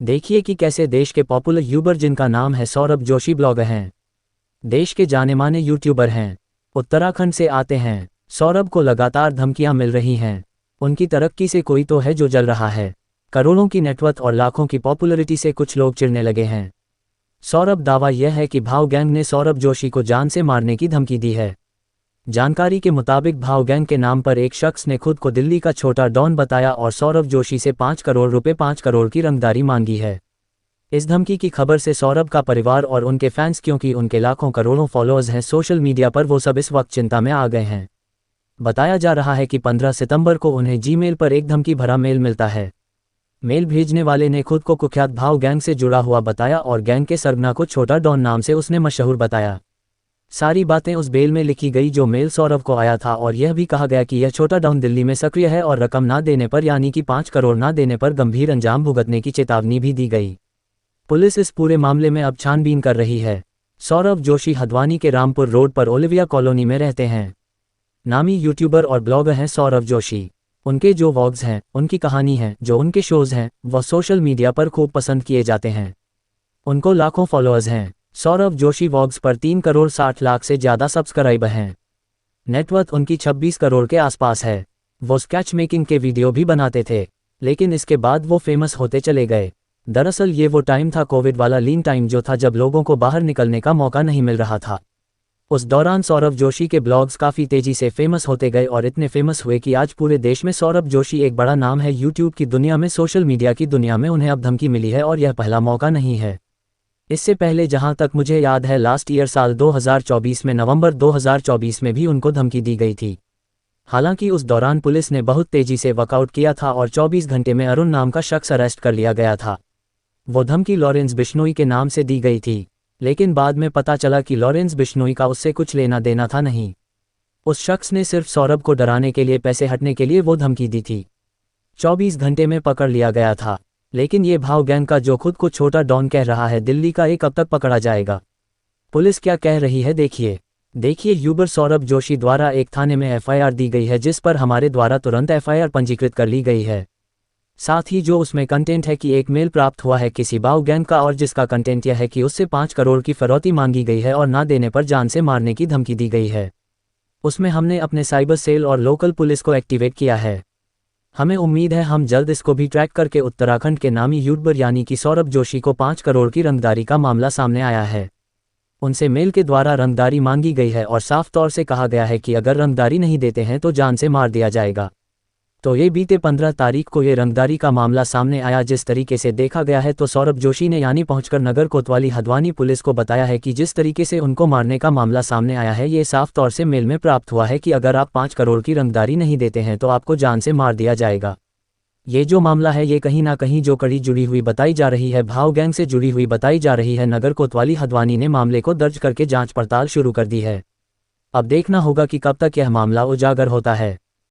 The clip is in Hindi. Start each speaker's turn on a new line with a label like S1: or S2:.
S1: देखिए कि कैसे देश के पॉपुलर यूबर जिनका नाम है सौरभ जोशी ब्लॉगर हैं। देश के जाने माने यूट्यूबर हैं। उत्तराखंड से आते हैं। सौरभ को लगातार धमकियां मिल रही हैं। उनकी तरक्की से कोई तो है जो जल रहा है। करोड़ों की नेटवर्थ और लाखों की पॉपुलरिटी से कुछ लोग चिढ़ने लगे हैं। सौरभ दावा यह है कि भाव गैंग ने सौरभ जोशी को जान से मारने की धमकी दी है। जानकारी के मुताबिक भाव गैंग के नाम पर एक शख्स ने खुद को दिल्ली का छोटा डॉन बताया और सौरभ जोशी से 5 करोड़ रुपए 5 करोड़ की रंगदारी मांगी है। इस धमकी की खबर से सौरभ का परिवार और उनके फैंस, क्योंकि उनके लाखों करोड़ों फॉलोअर्स हैं सोशल मीडिया पर, वो सब इस वक्त चिंता में आ गए हैं। बताया जा रहा है कि 15 सितंबर को उन्हें जीमेल पर एक धमकी भरा मेल मिलता है। मेल भेजने वाले ने खुद को कुख्यात भाव गैंग से जुड़ा हुआ बताया और गैंग के सरगना को छोटा डॉन नाम से उसने मशहूर बताया। सारी बातें उस मेल में लिखी गई जो मेल सौरभ को आया था और यह भी कहा गया कि यह छोटा डॉन दिल्ली में सक्रिय है और रकम ना देने पर, यानी कि 5 करोड़ ना देने पर गंभीर अंजाम भुगतने की चेतावनी भी दी गई। पुलिस इस पूरे मामले में अब छानबीन कर रही है। सौरभ जोशी हल्द्वानी के रामपुर रोड पर ओलिविया कॉलोनी में रहते हैं। नामी यूट्यूबर और ब्लॉगर हैं सौरभ जोशी। उनके जो व्लॉग्स हैं, उनकी कहानी है, जो उनके शोज़ हैं, वह सोशल मीडिया पर खूब पसंद किए जाते हैं। उनको लाखों फॉलोअर्स हैं। सौरभ जोशी व्लॉग्स पर 3 करोड़ 60 लाख से ज़्यादा सब्सक्राइबर हैं। नेटवर्थ उनकी 26 करोड़ के आसपास है। वो स्केच मेकिंग के वीडियो भी बनाते थे, लेकिन इसके बाद वो फेमस होते चले गए। दरअसल ये वो टाइम था, कोविड वाला लीन टाइम जो था, जब लोगों को बाहर निकलने का मौका नहीं मिल रहा था। उस दौरान सौरभ जोशी के ब्लॉग्स काफ़ी तेज़ी से फेमस होते गए और इतने फेमस हुए कि आज पूरे देश में सौरभ जोशी एक बड़ा नाम है। यूट्यूब की दुनिया में, सोशल मीडिया की दुनिया में उन्हें अब धमकी मिली है और यह पहला मौका नहीं है। इससे पहले जहां तक मुझे याद है, लास्ट ईयर साल 2024 में, नवंबर 2024 में भी उनको धमकी दी गई थी। हालांकि उस दौरान पुलिस ने बहुत तेज़ी से वर्कआउट किया था और 24 घंटे में अरुण नाम का शख्स अरेस्ट कर लिया गया था। वो धमकी लॉरेंस बिश्नोई के नाम से दी गई थी, लेकिन बाद में पता चला कि लॉरेंस बिश्नोई का उससे कुछ लेना देना था नहीं। उस शख्स ने सिर्फ सौरभ को डराने के लिए, पैसे हटने के लिए वो धमकी दी थी। 24 घंटे में पकड़ लिया गया था। लेकिन ये भाव गैंग का जो खुद को छोटा डॉन कह रहा है दिल्ली का, एक कब तक पकड़ा जाएगा? पुलिस क्या कह रही है देखिए यूबर सौरभ जोशी द्वारा एक थाने में एफआईआर दी गई है, जिस पर हमारे द्वारा तुरंत एफआईआर पंजीकृत कर ली गई है। साथ ही जो उसमें कंटेंट है कि एक मेल प्राप्त हुआ है किसी भाव गैंग का और जिसका कंटेंट यह है कि उससे 5 करोड़ की फिरौती मांगी गई है और ना देने पर जान से मारने की धमकी दी गई है। उसमें हमने अपने साइबर सेल और लोकल पुलिस को एक्टिवेट किया है। हमें उम्मीद है हम जल्द इसको भी ट्रैक करके उत्तराखंड के नामी यूट्यूबर यानी कि सौरभ जोशी को 5 करोड़ की रंगदारी का मामला सामने आया है। उनसे मेल के द्वारा रंगदारी मांगी गई है और साफ तौर से कहा गया है कि अगर रंगदारी नहीं देते हैं तो जान से मार दिया जाएगा। तो ये बीते 15 तारीख को ये रंगदारी का मामला सामने आया। जिस तरीके से देखा गया है तो सौरभ जोशी ने यानी पहुंचकर नगर कोतवाली हल्द्वानी पुलिस को बताया है कि जिस तरीके से उनको मारने का मामला सामने आया है, ये साफ तौर से मेल में प्राप्त हुआ है कि अगर आप 5 करोड़ की रंगदारी नहीं देते हैं तो आपको जान से मार दिया जाएगा। ये जो मामला है ये कहीं ना कहीं जो कड़ी जुड़ी हुई बताई जा रही है, भाव गैंग से जुड़ी हुई बताई जा रही है। नगर कोतवाली हल्द्वानी ने मामले को दर्ज करके जांच पड़ताल शुरू कर दी है। अब देखना होगा कि कब तक यह मामला उजागर होता है।